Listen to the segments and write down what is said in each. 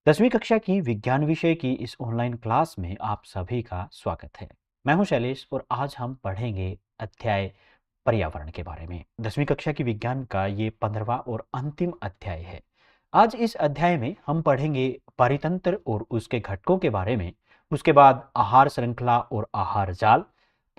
10वीं कक्षा की विज्ञान विषय की इस ऑनलाइन क्लास में आप सभी का स्वागत है। मैं हूं शैलेश और आज हम पढ़ेंगे अध्याय पर्यावरण के बारे में। 10वीं कक्षा की विज्ञान का ये 15वां और अंतिम अध्याय है। आज इस अध्याय में हम पढ़ेंगे परितंत्र और उसके घटकों के बारे में। उसके बाद आहार श्रृंखला और आहार जाल,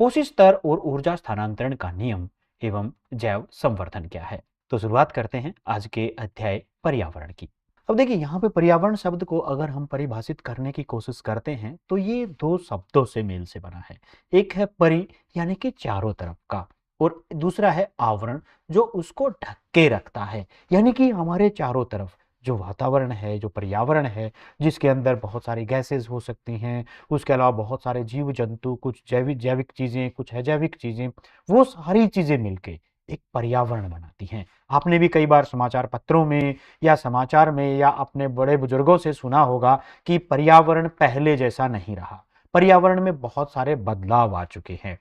पोषक स्तर और ऊर्जा स्थानांतरण का नियम एवं जैव संवर्धन क्या है। तो शुरुआत करते हैं आज के अध्याय पर्यावरण की। अब देखिए यहाँ पे पर्यावरण शब्द को अगर हम परिभाषित करने की कोशिश करते हैं तो ये दो शब्दों से मेल से बना है। एक है परि यानी कि चारों तरफ का, और दूसरा है आवरण जो उसको ढक के रखता है। यानी कि हमारे चारों तरफ जो वातावरण है, जो पर्यावरण है, जिसके अंदर बहुत सारी गैसेस हो सकती हैं, उसके अलावा बहुत सारे जीव जंतु, कुछ जैविक जैविक चीजें, कुछ अजैविक चीजें, वो सारी चीजें मिलके एक पर्यावरण बनाती हैं। आपने भी कई बार समाचार पत्रों में या समाचार में या अपने बड़े बुजुर्गों से सुना होगा कि पर्यावरण पहले जैसा नहीं रहा, पर्यावरण में बहुत सारे बदलाव आ चुके हैं।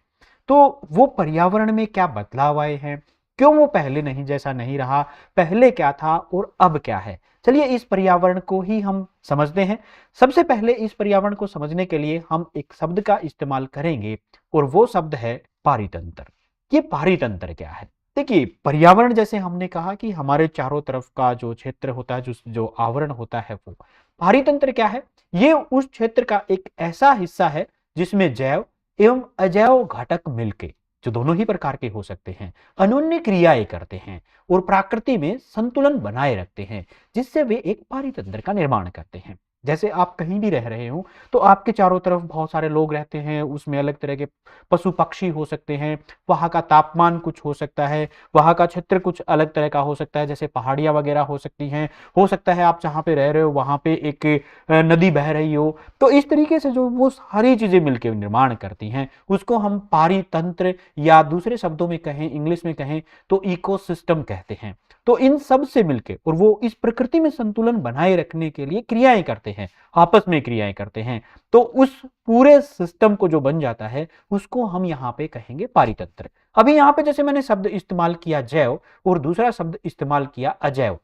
तो वो पर्यावरण में क्या बदलाव आए हैं, क्यों वो पहले नहीं जैसा नहीं रहा, पहले क्या था और अब क्या है, चलिए इस पर्यावरण को ही हम समझते हैं। सबसे पहले इस पर्यावरण को समझने के लिए हम एक शब्द का इस्तेमाल करेंगे और वो शब्द है पारितंत्र। ये पारितंत्र क्या है? देखिए पर्यावरण जैसे हमने कहा कि हमारे चारों तरफ का जो क्षेत्र होता है, जो जो आवरण होता है, वो पारितंत्र क्या है? ये उस क्षेत्र का एक ऐसा हिस्सा है जिसमें जैव एवं अजैव घटक मिलके, जो दोनों ही प्रकार के हो सकते हैं, अनोन्य क्रियाएं करते हैं और प्रकृति में संतुलन बनाए रखते हैं, जिससे वे एक पारितंत्र का निर्माण करते हैं। जैसे आप कहीं भी रह रहे हो तो आपके चारों तरफ बहुत सारे लोग रहते हैं, उसमें अलग तरह के पशु पक्षी हो सकते हैं, वहां का तापमान कुछ हो सकता है, वहां का क्षेत्र कुछ अलग तरह का हो सकता है, जैसे पहाड़ियां वगैरह हो सकती हैं, हो सकता है आप जहां पे रह रहे हो वहां पे एक नदी बह रही हो। तो इस तरीके से जो वो सारी चीजें मिलकर निर्माण करती हैं उसको हम पारितंत्र, या दूसरे शब्दों में कहें, इंग्लिश में कहें तो इकोसिस्टम कहते हैं। तो इन सब से मिलके और वो इस प्रकृति में संतुलन बनाए रखने के लिए क्रियाएं करते हैं, आपस में क्रियाएं करते हैं। तो उस पूरे सिस्टम को जो बन जाता है उसको हम यहाँ पे कहेंगे पारितंत्र। अभी यहाँ पे जैसे मैंने शब्द इस्तेमाल किया जैव और दूसरा शब्द इस्तेमाल किया अजैव।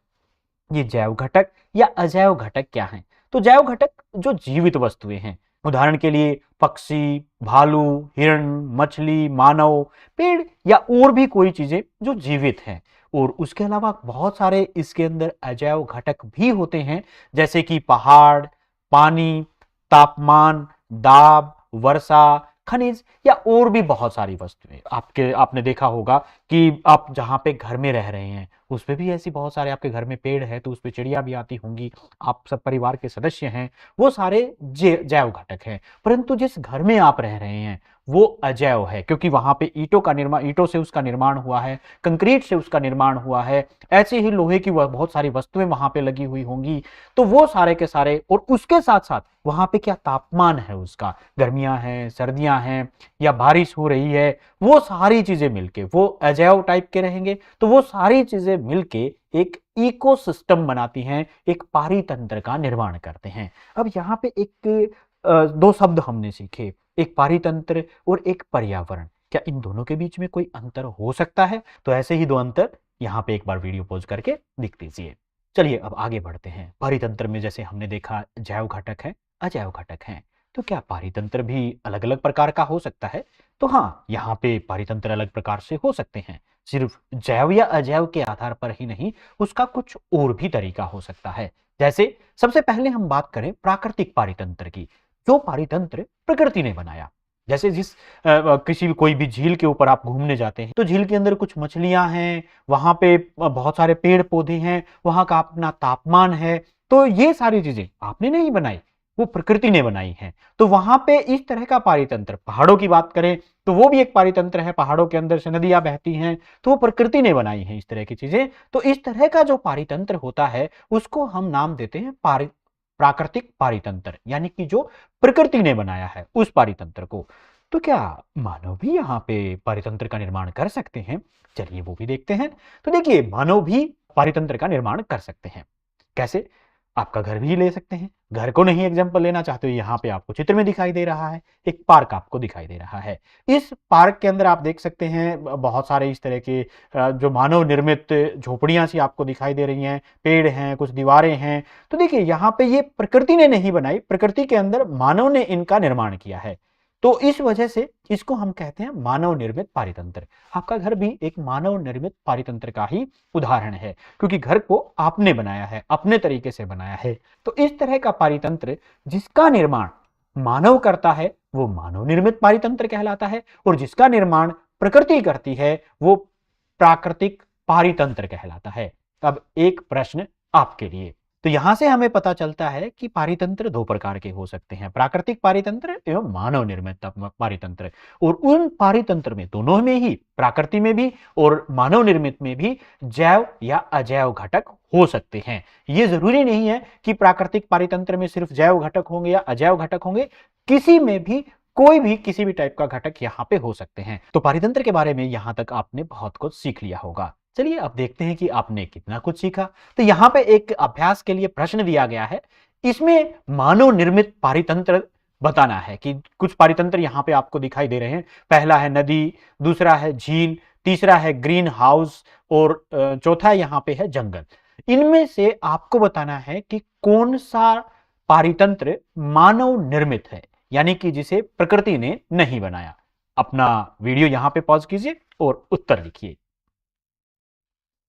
ये जैव घटक या अजैव घटक क्या हैं? तो जैव घटक जो जीवित वस्तुएं हैं, उदाहरण के लिए पक्षी, भालू, हिरण, मछली, मानव, पेड़ या और भी कोई चीजें जो जीवित हैं। और उसके अलावा बहुत सारे इसके अंदर अजैव घटक भी होते हैं, जैसे कि पहाड़, पानी, तापमान, दाब, वर्षा, खनिज या और भी बहुत सारी वस्तुएं। आपने देखा होगा कि आप जहां पे घर में रह रहे हैं उस पे भी ऐसी बहुत सारे, आपके घर में पेड़ है तो उस पे चिड़िया भी आती होंगी, आप सब परिवार के सदस्य हैं, वो सारे जैव घटक हैं। परंतु जिस घर में आप रह रहे हैं वो अजैव है, क्योंकि वहां पे ईंटों से उसका निर्माण हुआ है, कंक्रीट से उसका निर्माण हुआ है, ऐसे ही लोहे की बहुत सारी वस्तुएं वहां पे लगी हुई होंगी। तो वो सारे के सारे, और उसके साथ साथ वहां पे क्या तापमान है उसका, गर्मियां हैं, सर्दियां हैं या बारिश हो रही है, वो सारी चीजें मिलके वो अजैव टाइप के रहेंगे। तो वो सारी चीजें मिलके एक इकोसिस्टम बनाती हैं, एक पारितंत्र का निर्माण करते हैं। अब यहाँ पे एक दो शब्द हमने सीखे, एक पारितंत्र और एक पर्यावरण। क्या इन दोनों के बीच में कोई अंतर हो सकता है? तो ऐसे ही दो अंतर यहाँ पे एक बार वीडियो पॉज करके देख लीजिए। चलिए अब आगे बढ़ते हैं। पारितंत्र में जैसे हमने देखा जैव घटक है, अजैव घटक है। तो क्या पारितंत्र भी अलग अलग प्रकार का हो सकता है? तो हाँ, यहाँ पे पारितंत्र अलग प्रकार से हो सकते हैं। सिर्फ जैव या अजैव के आधार पर ही नहीं, उसका कुछ और भी तरीका हो सकता है। जैसे सबसे पहले हम बात करें प्राकृतिक पारितंत्र की, जो पारितंत्र प्रकृति ने बनाया। जैसे किसी भी कोई भी झील के ऊपर आप घूमने जाते हैं तो झील के अंदर कुछ मछलियां हैं, वहां पे बहुत सारे पेड़ पौधे हैं, वहां का अपना तापमान है। तो ये सारी चीजें आपने नहीं बनाई, वो प्रकृति ने बनाई है। तो वहां पे इस तरह का पारितंत्र, पहाड़ों की बात करें तो वो भी एक पारितंत्र है, पहाड़ों के अंदर से नदियां बहती हैं, तो वो प्रकृति ने बनाई है इस तरह की चीजें। तो इस तरह का जो पारितंत्र होता है उसको हम नाम देते हैं प्राकृतिक पारितंत्र, यानी कि जो प्रकृति ने बनाया है उस पारितंत्र को। तो क्या मानव भी यहाँ पे पारितंत्र का निर्माण कर सकते हैं? चलिए वो भी देखते हैं। तो देखिए मानव भी पारितंत्र का निर्माण कर सकते हैं। कैसे? आपका घर भी ले सकते हैं। घर को नहीं एग्जाम्पल लेना चाहते हो, यहाँ पे आपको चित्र में दिखाई दे रहा है, एक पार्क आपको दिखाई दे रहा है। इस पार्क के अंदर आप देख सकते हैं बहुत सारे इस तरह के जो मानव निर्मित झोपड़ियां सी आपको दिखाई दे रही हैं, पेड़ हैं, कुछ दीवारें हैं। तो देखिए यहाँ पे ये प्रकृति ने नहीं बनाई, प्रकृति के अंदर मानव ने इनका निर्माण किया है। तो इस वजह से इसको हम कहते हैं मानव निर्मित पारितंत्र। आपका घर भी एक मानव निर्मित पारितंत्र का ही उदाहरण है, क्योंकि घर को आपने बनाया है, अपने तरीके से बनाया है। तो इस तरह का पारितंत्र जिसका निर्माण मानव करता है वो मानव निर्मित पारितंत्र कहलाता है, और जिसका निर्माण प्रकृति करती है वो प्राकृतिक पारितंत्र कहलाता है। अब एक प्रश्न आपके लिए, तो यहां से हमें पता चलता है कि पारितंत्र दो प्रकार के हो सकते हैं, प्राकृतिक पारितंत्र एवं मानव निर्मित पारितंत्र। और उन पारितंत्र में, दोनों में ही, प्रकृति में भी और मानव निर्मित में भी, जैव या अजैव घटक हो सकते हैं। यह जरूरी नहीं है कि प्राकृतिक पारितंत्र में सिर्फ जैव घटक होंगे या अजैव घटक होंगे, किसी में भी कोई भी किसी भी टाइप का घटक यहां पे हो सकते हैं। तो पारितंत्र के बारे में यहां तक आपने बहुत कुछ सीख लिया होगा। चलिए अब देखते हैं कि आपने कितना कुछ सीखा। तो यहां पे एक अभ्यास के लिए प्रश्न दिया गया है, इसमें मानव निर्मित पारितंत्र बताना है कि कुछ पारितंत्र यहां पे आपको दिखाई दे रहे हैं। पहला है नदी, दूसरा है झील, तीसरा है ग्रीन हाउस और चौथा यहां पे है जंगल। इनमें से आपको बताना है कि कौन सा पारितंत्र मानव निर्मित है, यानी कि जिसे प्रकृति ने नहीं बनाया। अपना वीडियो यहां पे पॉज कीजिए और उत्तर लिखिए।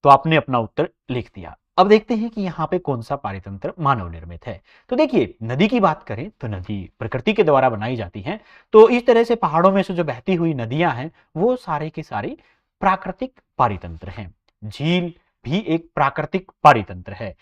तो आपने अपना उत्तर लिख दिया। अब देखते हैं कि यहां पे कौन सा पारितंत्र मानव निर्मित है। तो देखिए, नदी की बात करें तो नदी प्रकृति के द्वारा बनाई जाती है। तो इस तरह से पहाड़ों में से जो बहती हुई नदियां हैं वो सारे के सारे प्राकृतिक पारितंत्र हैं। झील भी एक प्राकृतिक पारितंत्र है।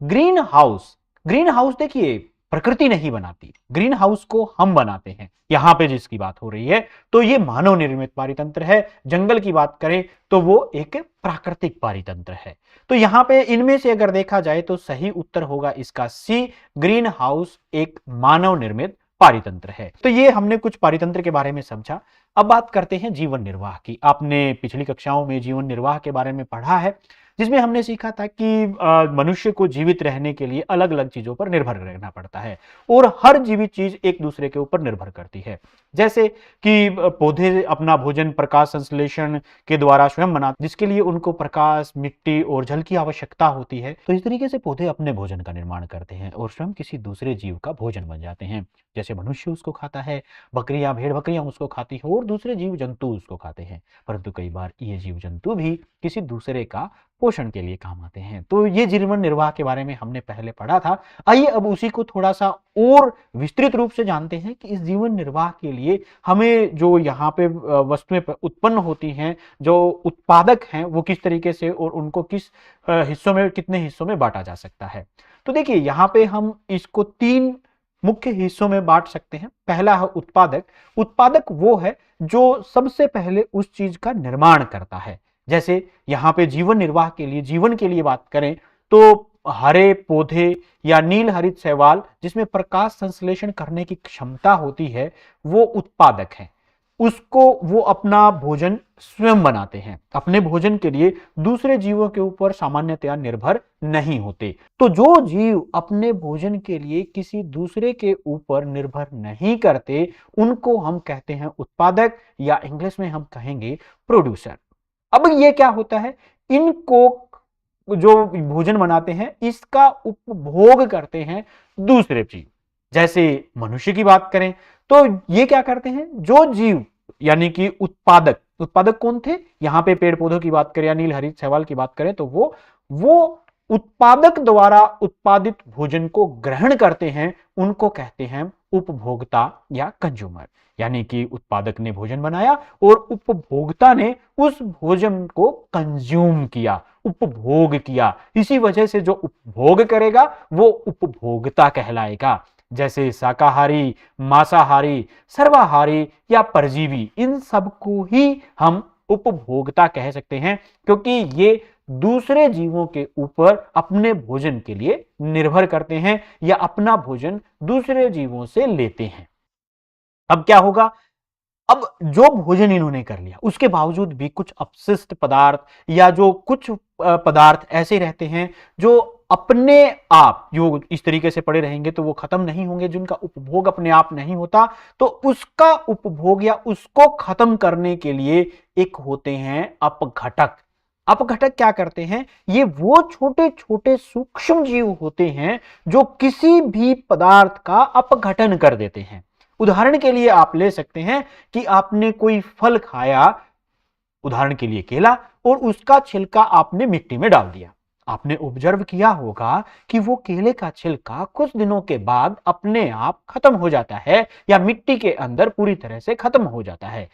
ग्रीन हाउस, ग्रीन हाउस देखिए प्रकृति नहीं बनाती, ग्रीन हाउस को हम बनाते हैं। यहां पे जिसकी बात हो रही है तो ये मानव निर्मित पारितंत्र है। जंगल की बात करें तो वो एक प्राकृतिक पारितंत्र है। तो यहां पे इनमें से अगर देखा जाए तो सही उत्तर होगा इसका सी, ग्रीन हाउस एक मानव निर्मित पारितंत्र है। तो ये हमने कुछ पारितंत्र के बारे में समझा। अब बात करते हैं जीवन निर्वाह की। आपने पिछली कक्षाओं में जीवन निर्वाह के बारे में पढ़ा है, जिसमें हमने सीखा था कि मनुष्य को जीवित रहने के लिए अलग अलग चीजों पर निर्भर रहना पड़ता है, और हर जीवित चीज एक दूसरे के ऊपर निर्भर करती है। जैसे कि पौधे अपना भोजन प्रकाश संश्लेषण के द्वारा स्वयं बनाते, जिसके लिए उनको प्रकाश, मिट्टी और जल की आवश्यकता होती है। तो इस तरीके से पौधे अपने भोजन का निर्माण करते हैं और स्वयं किसी दूसरे जीव का भोजन बन जाते हैं। जैसे मनुष्य उसको खाता है, बकरियां, भेड़ बकरियां उसको खाती हैं और दूसरे जीव जंतु उसको खाते हैं। परंतु कई बार ये जीव जंतु भी किसी दूसरे का पोषण के लिए काम आते हैं। तो ये जीवन निर्वाह के बारे में हमने पहले पढ़ा था। आइए अब उसी को थोड़ा सा और विस्तृत रूप से जानते हैं कि इस जीवन निर्वाह के लिए हमें जो यहाँ पे वस्तुएं उत्पन्न होती हैं, जो उत्पादक हैं, वो किस तरीके से और उनको किस हिस्सों में, कितने हिस्सों में बांटा जा सकता है। तो देखिए यहाँ पे हम इसको तीन मुख्य हिस्सों में बांट सकते हैं। पहला है उत्पादक। उत्पादक वो है जो सबसे पहले उस चीज का निर्माण करता है। जैसे यहां पे जीवन निर्वाह के लिए, जीवन के लिए बात करें तो हरे पौधे या नील हरित शैवाल जिसमें प्रकाश संश्लेषण करने की क्षमता होती है, वो उत्पादक है। उसको वो अपना भोजन स्वयं बनाते हैं। अपने भोजन के लिए दूसरे जीवों के ऊपर सामान्यतया निर्भर नहीं होते। तो जो जीव अपने भोजन के लिए किसी दूसरे के ऊपर निर्भर नहीं करते, उनको हम कहते हैं उत्पादक, या इंग्लिश में हम कहेंगे प्रोड्यूसर। अब ये क्या होता है, इनको जो भोजन बनाते हैं इसका उपभोग करते हैं दूसरे जीव। जैसे मनुष्य की बात करें तो ये क्या करते हैं, जो जीव यानी कि उत्पादक, उत्पादक कौन थे, यहां पे पेड़ पौधों की बात करें या नील हरित शैवाल की बात करें तो वो उत्पादक द्वारा उत्पादित भोजन को ग्रहण करते हैं, उनको कहते हैं उपभोक्ता या कंज्यूमर। यानी कि उत्पादक ने भोजन बनाया और उपभोक्ता ने उस भोजन को कंज्यूम किया, उपभोग किया। इसी वजह से जो उपभोग करेगा वो उपभोक्ता कहलाएगा। जैसे शाकाहारी, मांसाहारी, सर्वाहारी या परजीवी, इन सबको ही हम उपभोक्ता कह सकते हैं, क्योंकि ये दूसरे जीवों के ऊपर अपने भोजन के लिए निर्भर करते हैं या अपना भोजन दूसरे जीवों से लेते हैं। अब क्या होगा, अब जो भोजन इन्होंने कर लिया उसके बावजूद भी कुछ अपशिष्ट पदार्थ या जो कुछ पदार्थ ऐसे रहते हैं जो अपने आप जो इस तरीके से पड़े रहेंगे तो वो खत्म नहीं होंगे, जिनका उपभोग अपने आप नहीं होता तो उसका उपभोग या उसको खत्म करने के लिए एक होते हैं अपघटक। अपघटक क्या करते हैं? ये वो छोटे छोटे सूक्ष्म जीव होते हैं जो किसी भी पदार्थ का अपघटन कर देते हैं। उदाहरण के लिए आप ले सकते हैं कि आपने कोई फल खाया, उदाहरण के लिए केला, और उसका छिलका आपने मिट्टी में डाल दिया। आपने ऑब्जर्व किया होगा कि वो केले का छिलका कुछ दिनों के बाद अपने आप खत्म हो जाता है या मिट्टी के अंदर पूरी तरह से खत्म हो जाता है।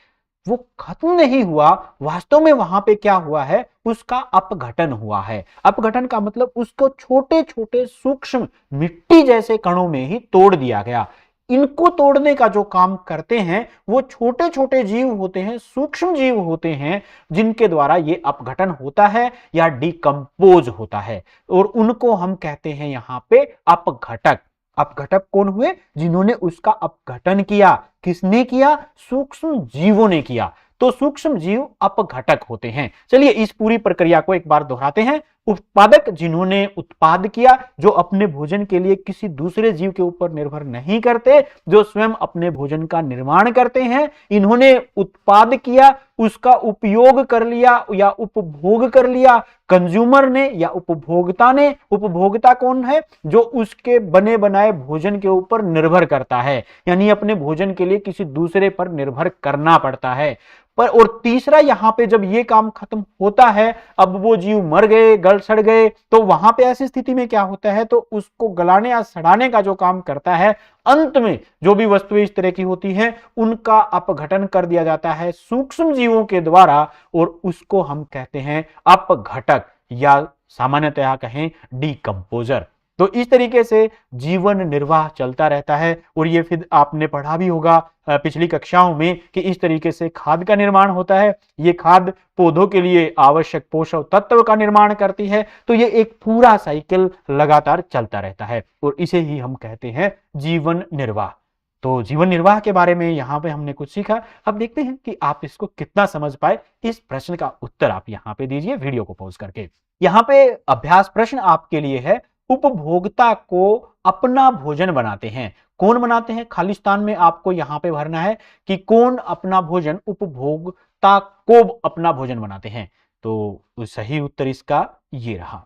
वो खत्म नहीं हुआ, वास्तव में वहां पे क्या हुआ है? उसका अपघटन हुआ है। अपघटन का मतलब उसको छोटे छोटे सूक्ष्म मिट्टी जैसे कणों में ही तोड़ दिया गया। इनको तोड़ने का जो काम करते हैं वो छोटे छोटे जीव होते हैं, सूक्ष्म जीव होते हैं, जिनके द्वारा ये अपघटन होता है या डिकम्पोज होता है, और उनको हम कहते हैं यहां पे अपघटक। अपघटक कौन हुए? जिन्होंने उसका अपघटन किया। किसने किया? सूक्ष्म जीवों ने किया। तो सूक्ष्म जीव अपघटक होते हैं। चलिए इस पूरी प्रक्रिया को एक बार दोहराते हैं। उत्पादक, जिन्होंने उत्पाद किया, जो अपने भोजन के लिए किसी दूसरे जीव के ऊपर निर्भर नहीं करते, जो स्वयं अपने भोजन का निर्माण करते हैं। इन्होंने उत्पाद किया, उसका उपयोग कर लिया या उपभोग कर लिया कंज्यूमर ने या उपभोक्ता ने। उपभोक्ता कौन है? जो उसके बने बनाए भोजन के ऊपर निर्भर करता है, यानी अपने भोजन के लिए किसी दूसरे पर निर्भर करना पड़ता है। पर और तीसरा, यहां पे जब ये काम खत्म होता है, अब वो जीव मर गए, गल सड़ गए, तो वहां पे ऐसी स्थिति में क्या होता है? तो उसको गलाने या सड़ाने का जो काम करता है, अंत में जो भी वस्तुएं इस तरह की होती हैं उनका अपघटन कर दिया जाता है सूक्ष्म जीवों के द्वारा, और उसको हम कहते हैं अपघटक या सामान्यतया कहें डीकंपोजर। तो इस तरीके से जीवन निर्वाह चलता रहता है, और ये फिर आपने पढ़ा भी होगा पिछली कक्षाओं में कि इस तरीके से खाद का निर्माण होता है। ये खाद पौधों के लिए आवश्यक पोषक तत्व का निर्माण करती है। तो ये एक पूरा साइकिल लगातार चलता रहता है, और इसे ही हम कहते हैं जीवन निर्वाह। तो जीवन निर्वाह के बारे में यहां पे हमने कुछ सीखा। अब देखते हैं कि आप इसको कितना समझ पाए। इस प्रश्न का उत्तर आप यहां पे दीजिए वीडियो को पॉज करके। यहां पे अभ्यास प्रश्न आपके लिए है, उपभोक्ता को अपना भोजन बनाते हैं। कौन बनाते हैं? खालिस्तान में आपको यहां पे भरना है कि कौन अपना भोजन, उपभोक्ता को अपना भोजन बनाते हैं। तो सही उत्तर इसका ये रहा।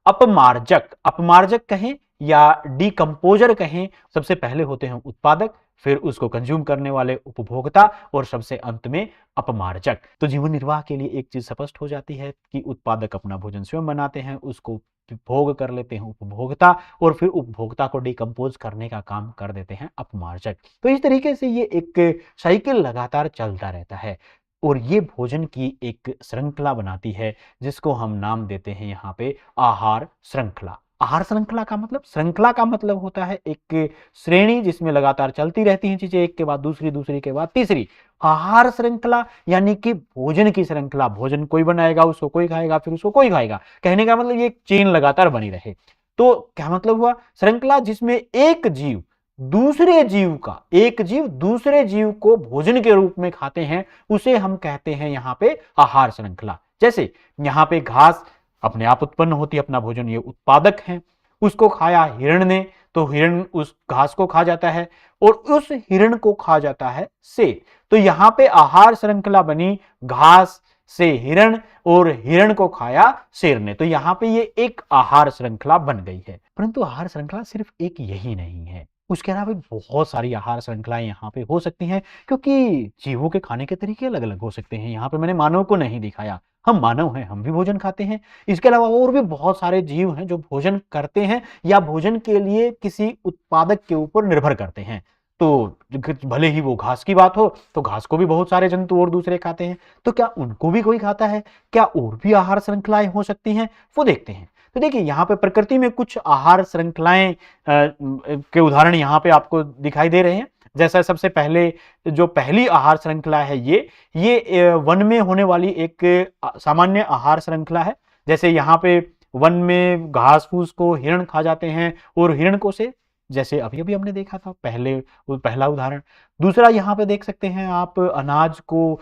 अपमार्जक, अपमार्जक कहें या डिकम्पोजर कहें, सबसे पहले होते हैं उत्पादक, फिर उसको कंज्यूम करने वाले उपभोक्ता, और सबसे अंत में अपमार्जक। तो जीवन निर्वाह के लिए एक चीज स्पष्ट हो जाती है कि उत्पादक अपना भोजन स्वयं बनाते हैं, उसको भोग कर लेते हैं उपभोक्ता, और फिर उपभोक्ता को डिकम्पोज करने का काम कर देते हैं अपमार्जक। तो इस तरीके से ये एक साइकिल लगातार चलता रहता है, और ये भोजन की एक श्रृंखला बनाती है, जिसको हम नाम देते हैं यहाँ पे आहार श्रृंखला। आहार श्रृंखला का मतलब, श्रृंखला का मतलब होता है एक श्रेणी जिसमें लगातार चलती रहती हैं चीजें, एक के बाद दूसरी, दूसरी के बाद तीसरी। आहार श्रृंखला यानी कि भोजन की श्रृंखला। भोजन कोई बनाएगा, उसको कोई खाएगा, फिर उसको कोई खाएगा। कहने का मतलब ये एक चेन लगातार बनी रहे। तो क्या मतलब हुआ? श्रृंखला जिसमें एक जीव दूसरे जीव का, एक जीव दूसरे जीव को भोजन के रूप में खाते हैं, उसे हम कहते हैं यहां पे आहार श्रृंखला। जैसे यहां पे घास अपने आप उत्पन्न होती है, अपना भोजन, ये उत्पादक है। उसको खाया हिरण ने, तो हिरण उस घास को खा जाता है, और उस हिरण को खा जाता है शेर। तो यहां पे आहार श्रृंखला बनी घास से हिरण, और हिरण को खाया शेर ने। तो यहां पे ये एक आहार श्रृंखला बन गई है। परंतु आहार श्रृंखला सिर्फ एक यही नहीं है, उसके अलावा बहुत सारी आहार श्रृंखलाएं यहाँ पे हो सकती हैं, क्योंकि जीवों के खाने के तरीके अलग अलग हो सकते हैं। यहाँ पे मैंने मानव को नहीं दिखाया, हम मानव हैं, हम भी भोजन खाते हैं। इसके अलावा और भी बहुत सारे जीव हैं जो भोजन करते हैं या भोजन के लिए किसी उत्पादक के ऊपर निर्भर करते हैं। तो भले ही वो घास की बात हो, तो घास को भी बहुत सारे जंतु और दूसरे खाते हैं। तो क्या उनको भी कोई खाता है? क्या और भी आहार श्रृंखलाएं हो सकती हैं? वो देखते हैं। तो देखिए यहाँ पे प्रकृति में कुछ आहार श्रृंखलाएं के उदाहरण यहाँ पे आपको दिखाई दे रहे हैं। जैसा सबसे पहले जो पहली आहार श्रृंखला है, ये वन में होने वाली एक सामान्य आहार श्रृंखला है। जैसे यहाँ पे वन में घास फूस को हिरण खा जाते हैं, और हिरण को से, जैसे अभी अभी हमने देखा था पहला उदाहरण। दूसरा यहाँ पे देख सकते हैं आप, अनाज को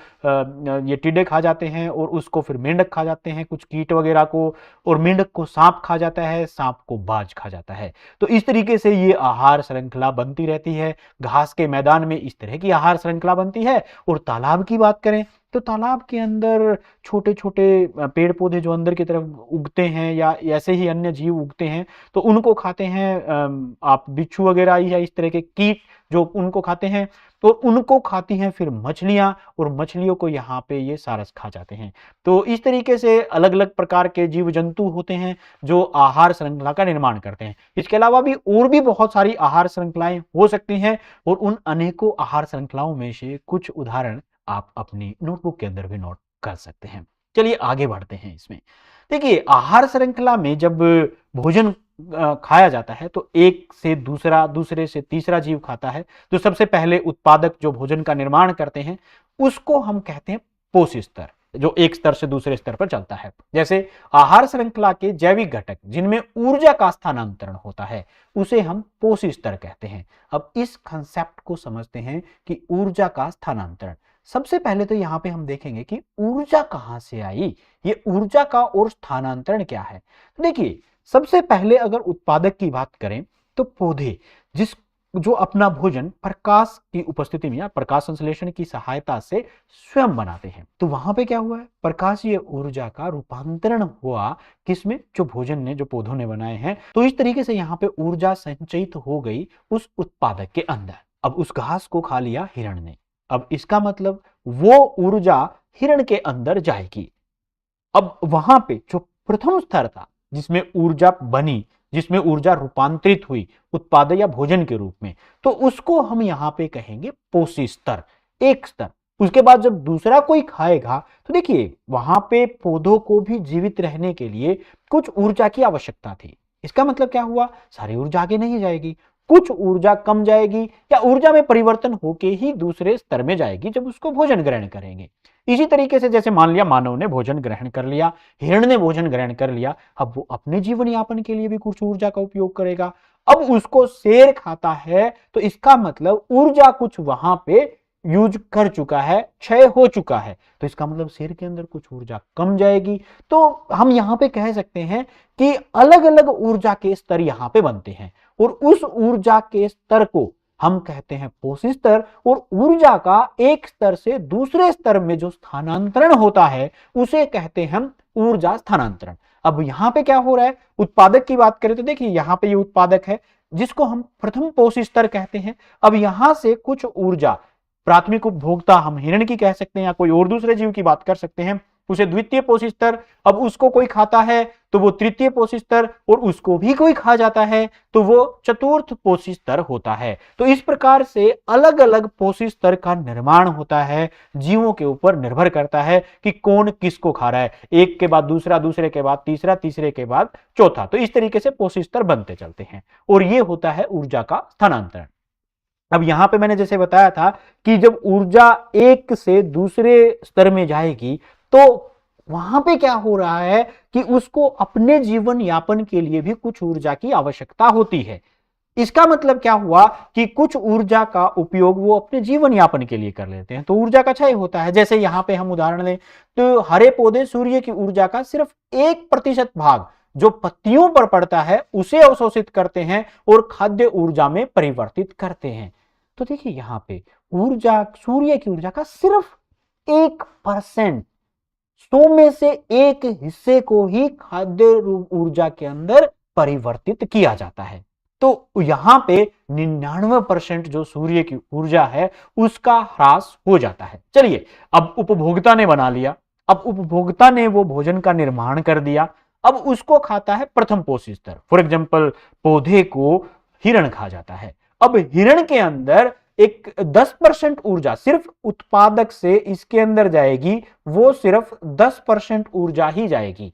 ये टिड्डे खा जाते हैं और उसको फिर मेंढक खा जाते हैं, कुछ कीट वगैरह को, और मेंढक को सांप खा जाता है, सांप को बाज खा जाता है। तो इस तरीके से ये आहार श्रृंखला बनती रहती है। घास के मैदान में इस तरह की आहार श्रृंखला बनती है। और तालाब की बात करें तो तालाब के अंदर छोटे छोटे पेड़ पौधे जो अंदर की तरफ उगते हैं या ऐसे ही अन्य जीव उगते हैं, तो उनको खाते हैं आप बिच्छू वगैरह या इस तरह के कीट जो उनको खाते हैं। तो उनको खाती हैं फिर मछलियां, और मछलियों को यहाँ पे ये सारस खा जाते हैं। तो इस तरीके से अलग अलग प्रकार के जीव जंतु होते हैं जो आहार श्रृंखला का निर्माण करते हैं। इसके अलावा भी और भी बहुत सारी आहार श्रृंखलाएं हो सकती हैं, और उन अनेकों आहार श्रृंखलाओं में से कुछ उदाहरण आप अपनी नोटबुक के अंदर भी नोट कर सकते हैं। चलिए आगे बढ़ते हैं इसमें। देखिए, आहार श्रृंखला में जब भोजन खाया जाता है तो एक से दूसरा, दूसरे से तीसरा जीव खाता है। तो सबसे पहले उत्पादक जो भोजन का निर्माण करते हैं उसको हम कहते हैं पोष स्तर, जो एक स्तर से दूसरे स्तर पर चलता है। जैसे आहार श्रृंखला के जैविक घटक जिनमें ऊर्जा का स्थानांतरण होता है उसे हम पोष स्तर कहते हैं। अब इस कंसेप्ट को समझते हैं कि ऊर्जा का स्थानांतरण। सबसे पहले तो यहां पे हम देखेंगे कि ऊर्जा कहां से आई, ये ऊर्जा का और स्थानांतरण क्या है। तो देखिए, सबसे पहले अगर उत्पादक की बात करें तो पौधे जिस जो अपना भोजन प्रकाश की उपस्थिति में या प्रकाश संश्लेषण की सहायता से स्वयं बनाते हैं। तो वहां पे क्या हुआ है, प्रकाशीय ऊर्जा का रूपांतरण हुआ किसमें, जो भोजन ने, जो पौधों ने बनाए हैं। तो इस तरीके से यहाँ पे ऊर्जा संचयित हो गई उस उत्पादक के अंदर। अब उस घास को खा लिया हिरण ने, अब इसका मतलब वो ऊर्जा हिरण के अंदर जाएगी। अब वहां पे जो प्रथम स्तर था जिसमें ऊर्जा बनी, जिसमें ऊर्जा रूपांतरित हुई उत्पाद या भोजन के रूप में, तो उसको हम यहां पे कहेंगे पोषी स्तर, एक स्तर। उसके बाद जब दूसरा कोई खाएगा तो देखिए वहां पे पौधों को भी जीवित रहने के लिए कुछ ऊर्जा की आवश्यकता थी। इसका मतलब क्या हुआ, सारी ऊर्जा आगे नहीं जाएगी, कुछ ऊर्जा कम जाएगी या ऊर्जा में परिवर्तन होके ही दूसरे स्तर में जाएगी जब उसको भोजन ग्रहण करेंगे। इसी तरीके से जैसे मान लिया मानव ने भोजन ग्रहण कर लिया, हिरण ने भोजन ग्रहण कर लिया, अब वो अपने जीवन यापन के लिए भी कुछ ऊर्जा का उपयोग करेगा। अब उसको शेर खाता है तो इसका मतलब ऊर्जा कुछ वहां पे यूज कर चुका है, क्षय हो चुका है, तो इसका मतलब शेर के अंदर कुछ ऊर्जा कम जाएगी। तो हम यहां पे कह सकते हैं कि अलग अलग ऊर्जा के स्तर यहां पे बनते हैं, और उस ऊर्जा के स्तर को हम कहते हैं पोषी स्तर। और ऊर्जा का एक स्तर से दूसरे स्तर में जो स्थानांतरण होता है उसे कहते हैं हम ऊर्जा स्थानांतरण। अब यहां पे क्या हो रहा है, उत्पादक की बात करें तो देखिए यहां पे ये उत्पादक है जिसको हम प्रथम पोषी स्तर कहते हैं। अब यहां से कुछ ऊर्जा, प्राथमिक उपभोक्ता हम हिरण की कह सकते हैं या कोई और दूसरे जीव की बात कर सकते हैं, उसे द्वितीय पोषी स्तर। अब उसको कोई खाता है तो वो तृतीय पोषी स्तर, और उसको भी कोई खा जाता है तो वो चतुर्थ पोषी स्तर होता है। तो इस प्रकार से अलग अलग पोषी स्तर का निर्माण होता है, जीवों के ऊपर निर्भर करता है कि कौन किसको खा रहा है, एक के बाद दूसरा, दूसरे के बाद तीसरा, तीसरे के बाद चौथा। तो इस तरीके से पोषी स्तर बनते चलते हैं, और ये होता है ऊर्जा का स्थानांतरण। अब यहां पे मैंने जैसे बताया था कि जब ऊर्जा एक से दूसरे स्तर में जाएगी तो वहां पे क्या हो रहा है कि उसको अपने जीवन यापन के लिए भी कुछ ऊर्जा की आवश्यकता होती है। इसका मतलब क्या हुआ कि कुछ ऊर्जा का उपयोग वो अपने जीवन यापन के लिए कर लेते हैं, तो ऊर्जा का क्षय होता है। जैसे यहां पे हम उदाहरण लें तो हरे पौधे सूर्य की ऊर्जा का सिर्फ 1% भाग जो पत्तियों पर पड़ता है उसे अवशोषित करते हैं और खाद्य ऊर्जा में परिवर्तित करते हैं। तो देखिए यहां पे ऊर्जा, सूर्य की ऊर्जा का सिर्फ 1%, 100 में से एक हिस्से को ही खाद्य ऊर्जा के अंदर परिवर्तित किया जाता है। तो यहां पे 99% जो सूर्य की ऊर्जा है उसका ह्रास हो जाता है। चलिए, अब उपभोक्ता ने बना लिया, अब उपभोक्ता ने वो भोजन का निर्माण कर दिया, अब उसको खाता है प्रथम पोषी स्तर। फॉर एग्जाम्पल, पौधे को हिरण खा जाता है। अब हिरण के अंदर एक 10% ऊर्जा सिर्फ उत्पादक से इसके अंदर जाएगी, वो सिर्फ 10% ऊर्जा ही जाएगी,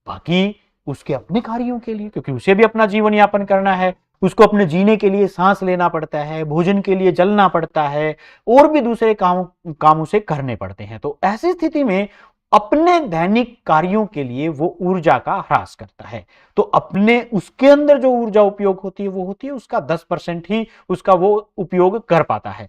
बाकी उसके अपने कार्यों के लिए, क्योंकि उसे भी अपना जीवन यापन करना है, उसको अपने जीने के लिए सांस लेना पड़ता है, भोजन के लिए जलना पड़ता है, और भी दूसरे काम उसे करने पड़ते हैं। तो ऐसी स्थिति में अपने दैनिक कार्यों के लिए वो ऊर्जा का ह्रास करता है। तो अपने उसके अंदर जो ऊर्जा उपयोग होती है वो होती है उसका 10% ही उसका वो उपयोग कर पाता है।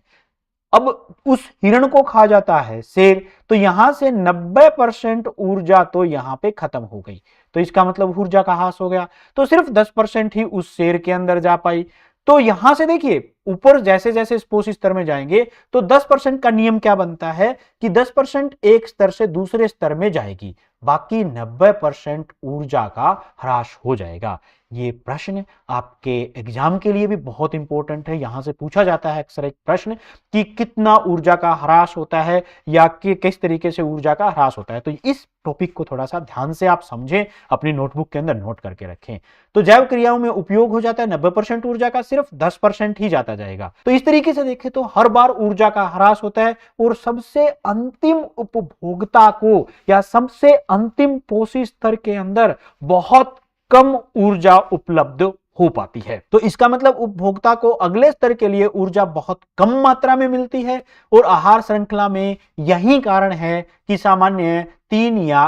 अब उस हिरण को खा जाता है शेर, तो यहां से 90% ऊर्जा तो यहां पे खत्म हो गई। तो इसका मतलब ऊर्जा का ह्रास हो गया। तो सिर्फ 10% ही उस शेर के अंदर जा पाई। तो यहां से देखिए ऊपर जैसे जैसे स्पोर्स स्तर में जाएंगे तो 10% का नियम क्या बनता है कि 10% एक स्तर से दूसरे स्तर में जाएगी, बाकी 90% ऊर्जा का ह्रास हो जाएगा। ये प्रश्न आपके एग्जाम के लिए भी बहुत इंपॉर्टेंट है। यहां से पूछा जाता है अक्सर एक प्रश्न कि कितना ऊर्जा का ह्रास होता है या कि किस तरीके से ऊर्जा का ह्रास होता है। तो इस टॉपिक को थोड़ा सा ध्यान से आप समझें, अपनी नोटबुक के अंदर नोट करके रखें। तो जैव क्रियाओं में उपयोग हो जाता है 90% ऊर्जा का, सिर्फ 10% ही जाता जाएगा। तो इस तरीके से देखें तो हर बार ऊर्जा का ह्रास होता है और सबसे अंतिम उपभोक्ता को या सबसे अंतिम पोषी स्तर के अंदर बहुत कम ऊर्जा उपलब्ध हो पाती है। तो इसका मतलब उपभोक्ता को अगले स्तर के लिए ऊर्जा बहुत कम मात्रा में मिलती है। और आहार श्रृंखला में यही कारण है कि सामान्य 3 या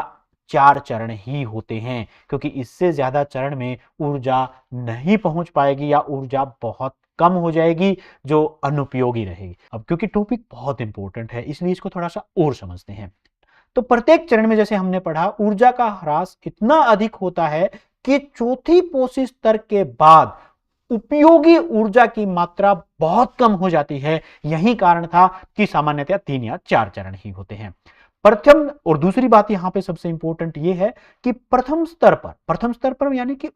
4 चरण ही होते हैं, क्योंकि इससे ज्यादा चरण में ऊर्जा नहीं पहुंच पाएगी या ऊर्जा बहुत कम हो जाएगी जो अनुपयोगी रहेगी। अब क्योंकि टॉपिक बहुत इंपॉर्टेंट है इसलिए इसको थोड़ा सा और समझते हैं। तो प्रत्येक चरण में जैसे हमने पढ़ा ऊर्जा का ह्रास इतना अधिक होता है कि चौथी पोषी स्तर के बाद उपयोगी ऊर्जा की मात्रा बहुत कम हो जाती है। यही कारण था कि सामान्यतः 3 या 4 चरण ही होते हैं। प्रथम और दूसरी बात यहां पे सबसे इंपॉर्टेंट यह है कि प्रथम स्तर पर यानी कि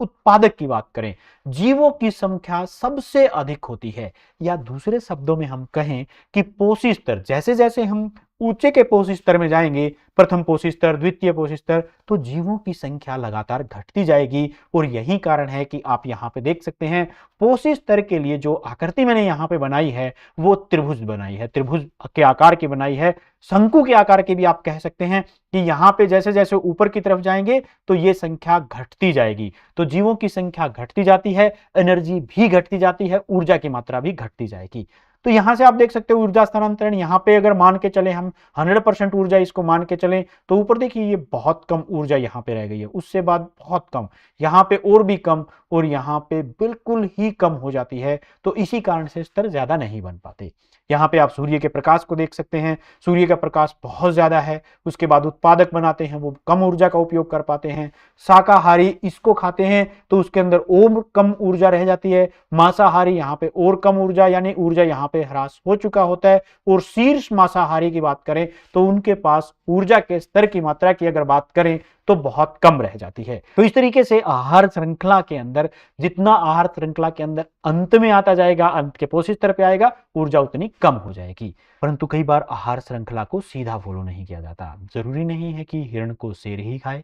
उत्पादक की बात करें, जीवों की संख्या सबसे अधिक होती है। या दूसरे शब्दों में हम कहें कि पोषी स्तर, जैसे जैसे हम ऊंचे के पोषी स्तर में जाएंगे, प्रथम पोषी स्तर, द्वितीय पोषी स्तर, तो जीवों की संख्या लगातार घटती जाएगी। और यही कारण है कि आप यहां पे देख सकते हैं पोषी स्तर के लिए जो आकृति मैंने यहां पे बनाई है वो त्रिभुज बनाई है, त्रिभुज के आकार की बनाई है, शंकु के आकार की भी आप कह सकते हैं कि यहां पे जैसे जैसे ऊपर की तरफ जाएंगे तो ये संख्या घटती जाएगी। तो जीवों की संख्या घटती जाती है, एनर्जी भी घटती जाती है, ऊर्जा की मात्रा भी घटती जाएगी। तो यहां से आप देख सकते हो ऊर्जा स्थानांतरण, यहां पे अगर मान के चले हम 100% ऊर्जा इसको मान के चले तो ऊपर देखिए ये बहुत कम ऊर्जा यहां पे रह गई है, उससे बाद बहुत कम, यहां पे और भी कम, और यहां पे बिल्कुल ही कम हो जाती है। तो इसी कारण से स्तर ज्यादा नहीं बन पाते। यहां पे आप सूर्य के प्रकाश को देख सकते हैं, सूर्य का प्रकाश बहुत ज्यादा है, उसके बाद उत्पादक बनाते हैं वो कम ऊर्जा का उपयोग कर पाते हैं। शाकाहारी इसको खाते हैं तो उसके अंदर और कम ऊर्जा रह जाती है। मांसाहारी यहाँ पे और कम ऊर्जा, यानी ऊर्जा यहाँ पे ह्रास हो चुका होता है। और शीर्ष मांसाहारी की बात करें तो उनके पास ऊर्जा के स्तर की मात्रा की अगर बात करें तो बहुत कम रह जाती है। तो इस तरीके से आहार श्रृंखला के अंदर जितना आहार श्रृंखला के अंदर अंत में आता जाएगा, अंत के पोषी स्तर पे आएगा, ऊर्जा उतनी कम हो जाएगी। परंतु कई बार आहार श्रृंखला को सीधा फॉलो नहीं किया जाता। जरूरी नहीं है कि हिरण को शेर ही खाए,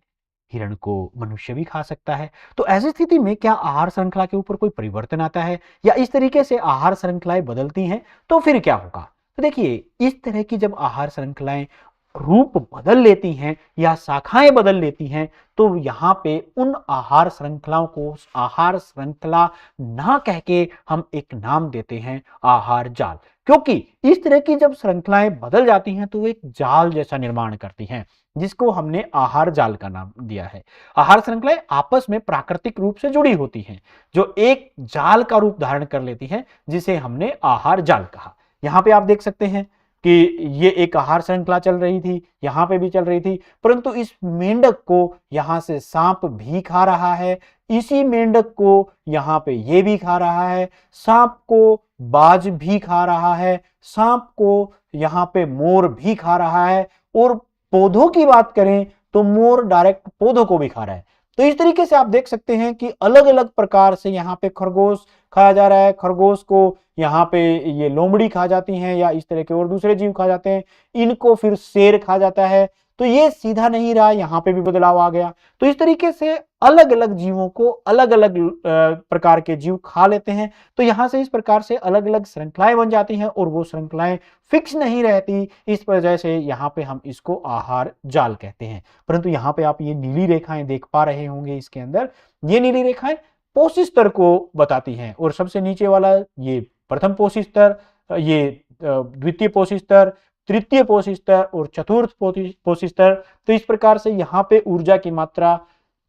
हिरण को मनुष्य भी खा सकता है। तो ऐसी स्थिति में क्या आहार श्रृंखला के ऊपर कोई परिवर्तन आता है या इस तरीके से आहार श्रृंखलाएं बदलती हैं तो फिर क्या होगा? तो देखिए इस तरह की जब आहार श्रृंखलाएं रूप बदल लेती हैं या शाखाएं बदल लेती हैं तो यहां पे उन आहार श्रृंखलाओं को आहार श्रृंखला ना कह के हम एक नाम देते हैं आहार जाल। क्योंकि इस तरह की जब श्रृंखलाएं बदल जाती हैं तो एक जाल जैसा निर्माण करती हैं, जिसको हमने आहार जाल का नाम दिया है। आहार श्रृंखलाएं आपस में प्राकृतिक रूप से जुड़ी होती हैं जो एक जाल का रूप धारण कर लेती हैं, जिसे हमने आहार जाल कहा। यहां पे आप देख सकते हैं कि ये एक आहार श्रृंखला चल रही थी, यहां पे भी चल रही थी, परंतु इस मेंढक को यहां से सांप भी खा रहा है, इसी मेंढक को यहां पे ये भी खा रहा है, सांप को बाज भी खा रहा है, सांप को यहां पे मोर भी खा रहा है, और पौधों की बात करें तो मोर डायरेक्ट पौधों को भी खा रहा है। तो इस तरीके से आप देख सकते हैं कि अलग अलग प्रकार से यहाँ पे खरगोश खाया जा रहा है, खरगोश को यहाँ पे ये लोमड़ी खा जाती हैं या इस तरह के और दूसरे जीव खा जाते हैं, इनको फिर शेर खा जाता है। तो ये सीधा नहीं रहा, यहाँ पे भी बदलाव आ गया। तो इस तरीके से अलग अलग जीवों को अलग अलग प्रकार के जीव खा लेते हैं। तो यहां से इस प्रकार से अलग अलग श्रृंखलाएं बन जाती हैं और वो श्रृंखलाएं फिक्स नहीं रहती। इस वजह से यहाँ पे हम इसको आहार जाल कहते हैं। परंतु यहाँ पे आप ये नीली रेखाएं देख पा रहे होंगे, इसके अंदर ये नीली रेखाएं पोषी स्तर को बताती हैं, और सबसे नीचे वाला ये प्रथम पोषी स्तर, ये द्वितीय पोषी स्तर, तृतीय पोषी स्तर और चतुर्थ पोषी स्तर। तो इस प्रकार से यहाँ पे ऊर्जा की मात्रा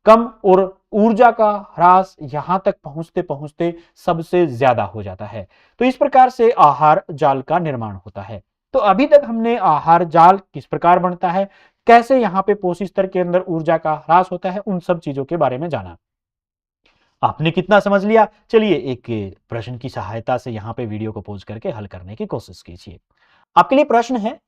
कम और ऊर्जा का ह्रास यहां तक पहुंचते पहुंचते सबसे ज्यादा हो जाता है। तो इस प्रकार से आहार जाल का निर्माण होता है। तो अभी तक हमने आहार जाल किस प्रकार बनता है, कैसे यहाँ पे पोषी स्तर के अंदर ऊर्जा का ह्रास होता है, उन सब चीजों के बारे में जाना। आपने कितना समझ लिया? चलिए एक प्रश्न की सहायता से यहाँ पे वीडियो को पॉज करके हल करने की कोशिश कीजिए। आपके लिए प्रश्न है,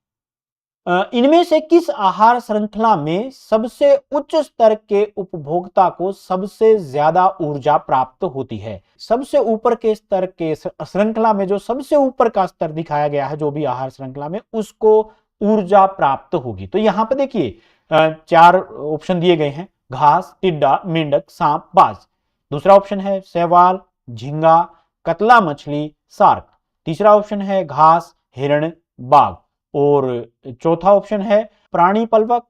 इनमें से किस आहार श्रृंखला में सबसे उच्च स्तर के उपभोक्ता को सबसे ज्यादा ऊर्जा प्राप्त होती है? सबसे ऊपर के स्तर के श्रृंखला में जो सबसे ऊपर का स्तर दिखाया गया है, जो भी आहार श्रृंखला में, उसको ऊर्जा प्राप्त होगी। तो यहां पर देखिए 4 ऑप्शन दिए गए हैं, घास, टिड्डा, मेंढक, सांप, बाज। दूसरा ऑप्शन है शैवाल, झींगा, कतला मछली, शार्क। तीसरा ऑप्शन है घास, हिरण, बाघ। और चौथा ऑप्शन है प्राणी पलवक,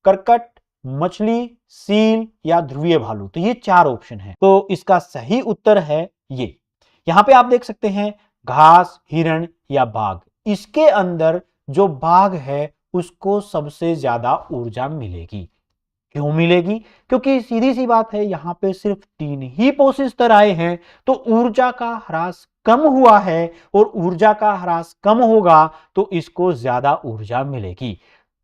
करकट, मछली, सील या ध्रुवीय भालू। तो ये 4 ऑप्शन है। तो इसका सही उत्तर है ये। यहां पे आप देख सकते हैं घास, हिरण या बाघ। इसके अंदर जो बाघ है उसको सबसे ज्यादा ऊर्जा मिलेगी। क्यों मिलेगी? क्योंकि सीधी सी बात है, यहां पे सिर्फ 3 ही पोषक स्तर आए हैं, तो ऊर्जा का ह्रास कम हुआ है, और ऊर्जा का ह्रास कम होगा तो इसको ज्यादा ऊर्जा मिलेगी।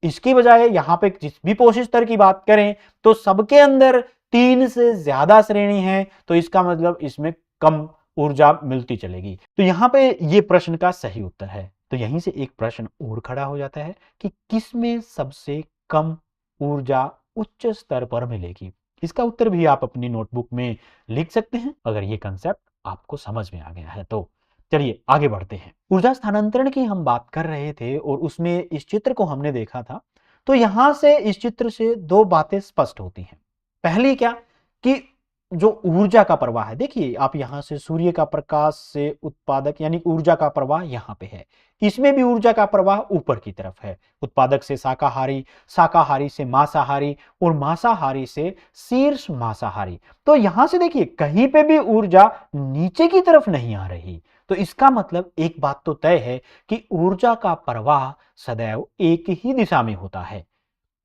इसकी बजाय यहां पे जिस भी पोषक स्तर की बात करें तो सबके अंदर 3 से ज्यादा श्रेणी है, तो इसका मतलब इसमें कम ऊर्जा मिलती चलेगी। तो यहां पे ये प्रश्न का सही उत्तर है। तो यहीं से एक प्रश्न और खड़ा हो जाता है कि किसमें सबसे कम ऊर्जा उच्च स्तर पर मिलेगी? इसका उत्तर भी आप अपनी नोटबुक में लिख सकते हैं, अगर ये कंसेप्ट आपको समझ में आ गया है तो। चलिए आगे बढ़ते हैं। ऊर्जा स्थानांतरण की हम बात कर रहे थे और उसमें इस चित्र को हमने देखा था। तो यहां से इस चित्र से 2 बातें स्पष्ट होती हैं। पहली क्या कि जो ऊर्जा का प्रवाह है, देखिए आप यहां से सूर्य का प्रकाश से उत्पादक यानी ऊर्जा का प्रवाह यहां पे है, इसमें भी ऊर्जा का प्रवाह ऊपर की तरफ है। उत्पादक से शाकाहारी, शाकाहारी से मांसाहारी और मांसाहारी से शीर्ष मांसाहारी। तो यहां से देखिए कहीं पे भी ऊर्जा नीचे की तरफ नहीं आ रही। तो इसका मतलब एक बात तो तय है कि ऊर्जा का प्रवाह सदैव एक ही दिशा में होता है।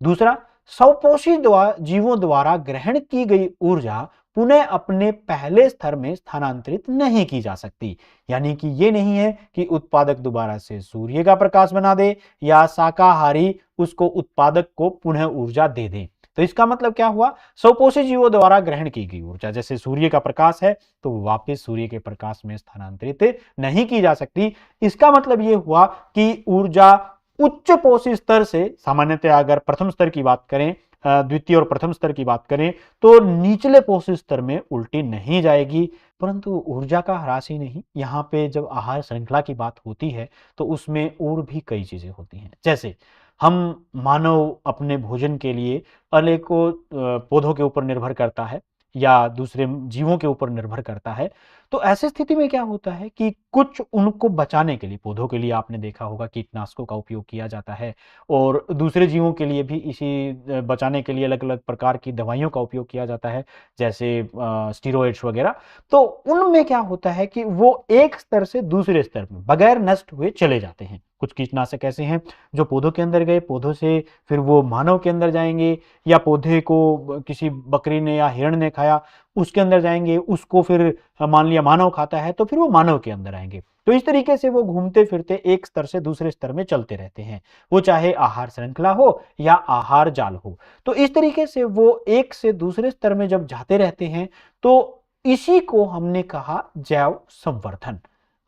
दूसरा, स्वपोषी जीवों द्वारा ग्रहण की गई ऊर्जा पुनः अपने पहले स्तर में स्थानांतरित नहीं की जा सकती। यानी कि यह नहीं है कि उत्पादक दोबारा से सूर्य का प्रकाश बना दे या शाकाहारी उसको उत्पादक को पुनः ऊर्जा दे दे। तो इसका मतलब क्या हुआ? स्वपोषी जीवों द्वारा ग्रहण की गई ऊर्जा, जैसे सूर्य का प्रकाश है तो वापस सूर्य के प्रकाश में स्थानांतरित नहीं की जा सकती। इसका मतलब यह हुआ कि ऊर्जा उच्च पोषी स्तर से, सामान्यतः अगर प्रथम स्तर की बात करें, द्वितीय और प्रथम स्तर की बात करें, तो निचले पोषी स्तर में उल्टी नहीं जाएगी। परंतु ऊर्जा का ह्रास ही नहीं, यहाँ पे जब आहार श्रृंखला की बात होती है तो उसमें और भी कई चीजें होती हैं। जैसे हम मानव अपने भोजन के लिए अनेकों पौधों के ऊपर निर्भर करता है या दूसरे जीवों के ऊपर निर्भर करता है। तो ऐसी स्थिति में क्या होता है कि कुछ उनको बचाने के लिए, पौधों के लिए आपने देखा होगा कीटनाशकों का उपयोग किया जाता है, और दूसरे जीवों के लिए भी इसी बचाने के लिए अलग अलग प्रकार की दवाइयों का उपयोग किया जाता है, जैसे स्टीरॉइड्स वगैरह। तो उनमें क्या होता है कि वो एक स्तर से दूसरे स्तर में बगैर नष्ट हुए चले जाते हैं। कुछ कीटनाशक ऐसे हैं जो पौधों के अंदर गए, पौधों से फिर वो मानव के अंदर जाएंगे, या पौधे को किसी बकरी ने या हिरण ने खाया, उसके अंदर जाएंगे, उसको फिर मान लिया मानव खाता है तो फिर वो मानव के अंदर आएंगे। तो इस तरीके से वो घूमते फिरते एक स्तर से दूसरे स्तर में चलते रहते हैं, वो चाहे आहार श्रृंखला हो या आहार जाल हो। तो इस तरीके से वो एक से दूसरे स्तर में जब जाते रहते हैं, तो इसी को हमने कहा जैव संवर्धन।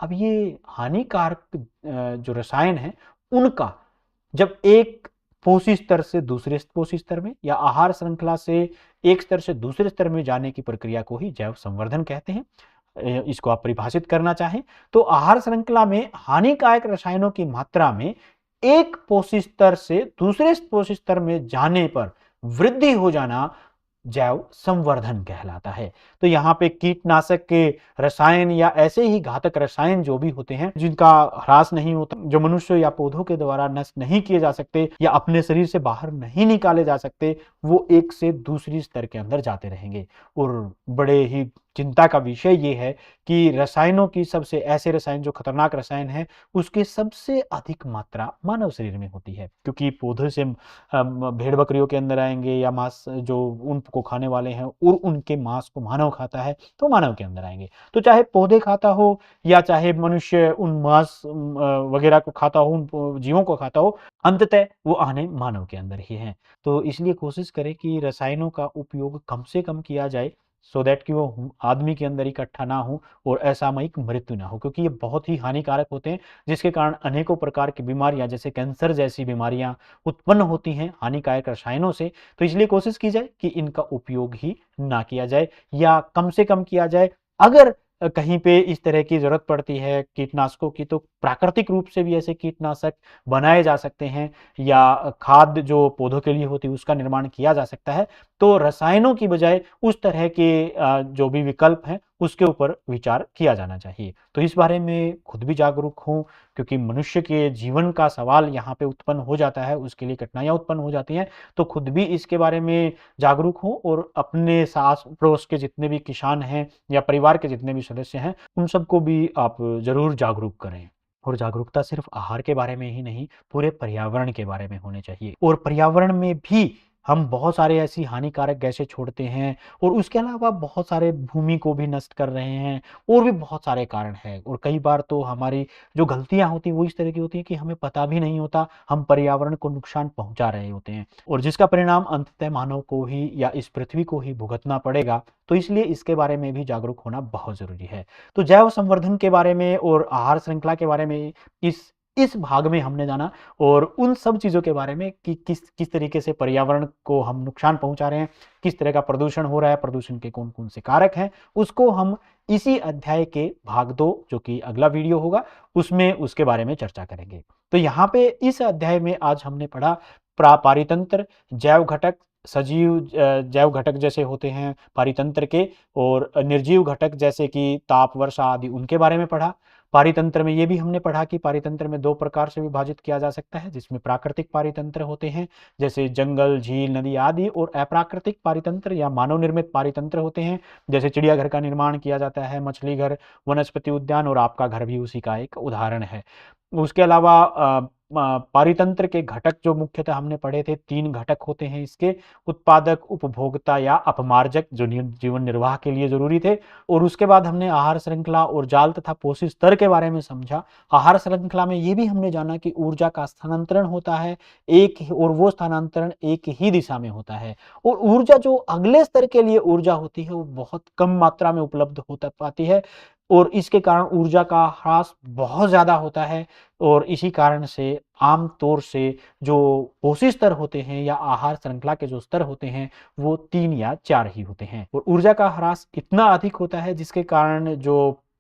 अब ये हानिकारक जो रसायन है उनका जब एक पोषी स्तर से दूसरे पोषी स्तर में या आहार श्रृंखला से एक स्तर से दूसरे स्तर में जाने की प्रक्रिया को ही जैव संवर्धन कहते हैं। इसको आप परिभाषित करना चाहें तो आहार श्रृंखला में हानिकारक रसायनों की मात्रा में एक पोषी स्तर से दूसरे पोषी स्तर में जाने पर वृद्धि हो जाना जैव संवर्धन कहलाता है। तो यहाँ पे कीटनाशक के रसायन या ऐसे ही घातक रसायन जो भी होते हैं जिनका ह्रास नहीं होता, जो मनुष्य या पौधों के द्वारा नष्ट नहीं किए जा सकते या अपने शरीर से बाहर नहीं निकाले जा सकते, वो एक से दूसरी स्तर के अंदर जाते रहेंगे और बड़े ही चिंता का विषय ये है कि रसायनों की सबसे ऐसे रसायन जो खतरनाक रसायन हैं, उसकी सबसे अधिक मात्रा मानव शरीर में होती है। क्योंकि पौधे से भेड़-बकरियों के अंदर आएँगे या मांस जो उनको खाने वाले हैं और उनके मांस को मानव खाता है, तो मानव के अंदर आएँगे। तो चाहे पौधे खाता हो या चाहे मनुष्य उन मांस वगैरह को खाता हो, उन जीवों को खाता हो, अंततः वो आने मानव के अंदर ही हैं। तो इसलिए कोशिश करें कि रसायनों का उपयोग कम से कम किया जाए, सो दैट कि वो आदमी के अंदर इकट्ठा ना हो और असामयिक मृत्यु ना हो, क्योंकि ये बहुत ही हानिकारक होते हैं, जिसके कारण अनेकों प्रकार की बीमारियां जैसे कैंसर जैसी बीमारियां उत्पन्न होती हैं हानिकारक रसायनों से। तो इसलिए कोशिश की जाए कि इनका उपयोग ही ना किया जाए या कम से कम किया जाए। अगर कहीं पे इस तरह की जरूरत पड़ती है कीटनाशकों की, तो प्राकृतिक रूप से भी ऐसे कीटनाशक बनाए जा सकते हैं या खाद जो पौधों के लिए होती है उसका निर्माण किया जा सकता है। तो रसायनों की बजाय उस तरह के जो भी विकल्प हैं उसके ऊपर विचार किया जाना चाहिए। तो इस बारे में खुद भी जागरूक हूँ, क्योंकि मनुष्य के जीवन का सवाल यहाँ पे उत्पन्न हो जाता है, उसके लिए कठिनाइयाँ उत्पन्न हो जाती हैं। तो खुद भी इसके बारे में जागरूक हूँ और अपने आस पड़ोस के जितने भी किसान हैं या परिवार के जितने भी सदस्य हैं, उन सबको भी आप ज़रूर जागरूक करें। और जागरूकता सिर्फ आहार के बारे में ही नहीं, पूरे पर्यावरण के बारे में होने चाहिए। और पर्यावरण में भी हम बहुत सारे ऐसी हानिकारक गैसें छोड़ते हैं और उसके अलावा बहुत सारे भूमि को भी नष्ट कर रहे हैं और भी बहुत सारे कारण हैं। और कई बार तो हमारी जो गलतियाँ होती हैं वो इस तरह की होती हैं कि हमें पता भी नहीं होता, हम पर्यावरण को नुकसान पहुँचा रहे होते हैं और जिसका परिणाम अंततः मानव को ही या इस पृथ्वी को ही भुगतना पड़ेगा। तो इसलिए इसके बारे में भी जागरूक होना बहुत ज़रूरी है। तो जैव संवर्धन के बारे में और आहार श्रृंखला के बारे में इस भाग में हमने जाना और उन सब चीज़ों के बारे में कि किस किस तरीके से पर्यावरण को हम नुकसान पहुंचा रहे हैं, किस तरह का प्रदूषण हो रहा है, प्रदूषण के कौन-कौन से कारक हैं, उसको हम इसी अध्याय के भाग 2 जो कि अगला वीडियो होगा, उसमें उसके बारे में चर्चा करेंगे। तो यहाँ पे इस अध्याय में आज हमने पढ़ा पारितंत्र, जैव घटक, सजीव जैव घटक जैसे होते हैं पारितंत्र के और निर्जीव घटक जैसे कि ताप, वर्षा आदि उनके बारे में पढ़ा। पारितंत्र में ये भी हमने पढ़ा कि पारितंत्र में 2 प्रकार से विभाजित किया जा सकता है, जिसमें प्राकृतिक पारितंत्र होते हैं, जैसे जंगल, झील, नदी आदि और अप्राकृतिक पारितंत्र या मानव निर्मित पारितंत्र होते हैं, जैसे चिड़ियाघर का निर्माण किया जाता है, मछली घर, वनस्पति उद्यान और आपका घर भी उसी का एक उदाहरण है। उसके अलावा पारितंत्र के घटक जो मुख्यतः हमने पढ़े थे, 3 घटक होते हैं इसके, उत्पादक, उपभोक्ता या अपमार्जक जो जीवन निर्वाह के लिए ज़रूरी थे। और उसके बाद हमने आहार श्रृंखला और जाल तथा पोषी स्तर के बारे में समझा। आहार श्रृंखला में ये भी हमने जाना कि ऊर्जा का स्थानांतरण होता है और वो स्थानांतरण एक ही दिशा में होता है और ऊर्जा जो अगले स्तर के लिए ऊर्जा होती है वो बहुत कम मात्रा में उपलब्ध होता पाती है और इसके कारण ऊर्जा का ह्रास बहुत ज़्यादा होता है। और इसी कारण से आम तौर से जो पोषी स्तर होते हैं या आहार श्रृंखला के जो स्तर होते हैं वो 3 या 4 ही होते हैं और ऊर्जा का ह्रास इतना अधिक होता है जिसके कारण जो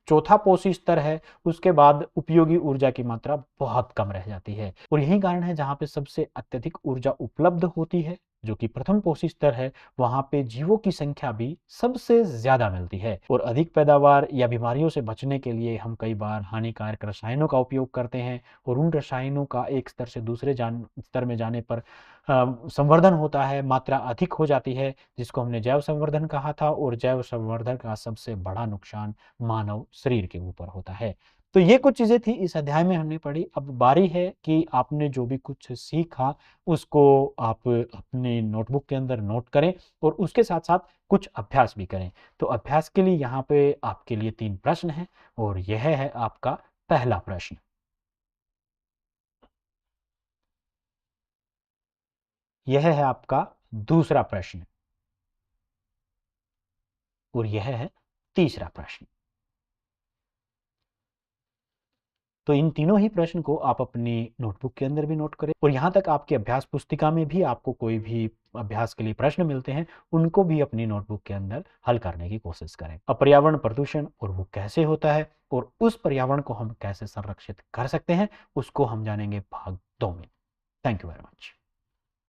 चौथा पोषी स्तर है उसके बाद उपयोगी ऊर्जा की मात्रा बहुत कम रह जाती है और यही कारण है जहाँ पे सबसे अत्यधिक ऊर्जा उपलब्ध होती है जो कि प्रथम पोषी स्तर है, वहां पे जीवों की संख्या भी सबसे ज्यादा मिलती है और अधिक पैदावार या बीमारियों से बचने के लिए हम कई बार हानिकारक रसायनों का उपयोग करते हैं और उन रसायनों का एक स्तर से दूसरे स्तर में जाने पर संवर्धन होता है, मात्रा अधिक हो जाती है, जिसको हमने जैव संवर्धन कहा था और जैव संवर्धन का सबसे बड़ा नुकसान मानव शरीर के ऊपर होता है। तो ये कुछ चीजें थी इस अध्याय में हमने पढ़ी। अब बारी है कि आपने जो भी कुछ सीखा उसको आप अपने नोटबुक के अंदर नोट करें और उसके साथ साथ कुछ अभ्यास भी करें। तो अभ्यास के लिए यहाँ पे आपके लिए 3 प्रश्न हैं और यह है आपका पहला प्रश्न। यह है आपका दूसरा प्रश्न और यह है तीसरा प्रश्न। तो इन तीनों ही प्रश्न को आप अपनी नोटबुक के अंदर भी नोट करें और यहाँ तक आपकी अभ्यास पुस्तिका में भी आपको कोई भी अभ्यास के लिए प्रश्न मिलते हैं उनको भी अपनी नोटबुक के अंदर हल करने की कोशिश करें। अब पर्यावरण प्रदूषण और वो कैसे होता है और उस पर्यावरण को हम कैसे संरक्षित कर सकते हैं उसको हम जानेंगे भाग 2 में। Thank you very much.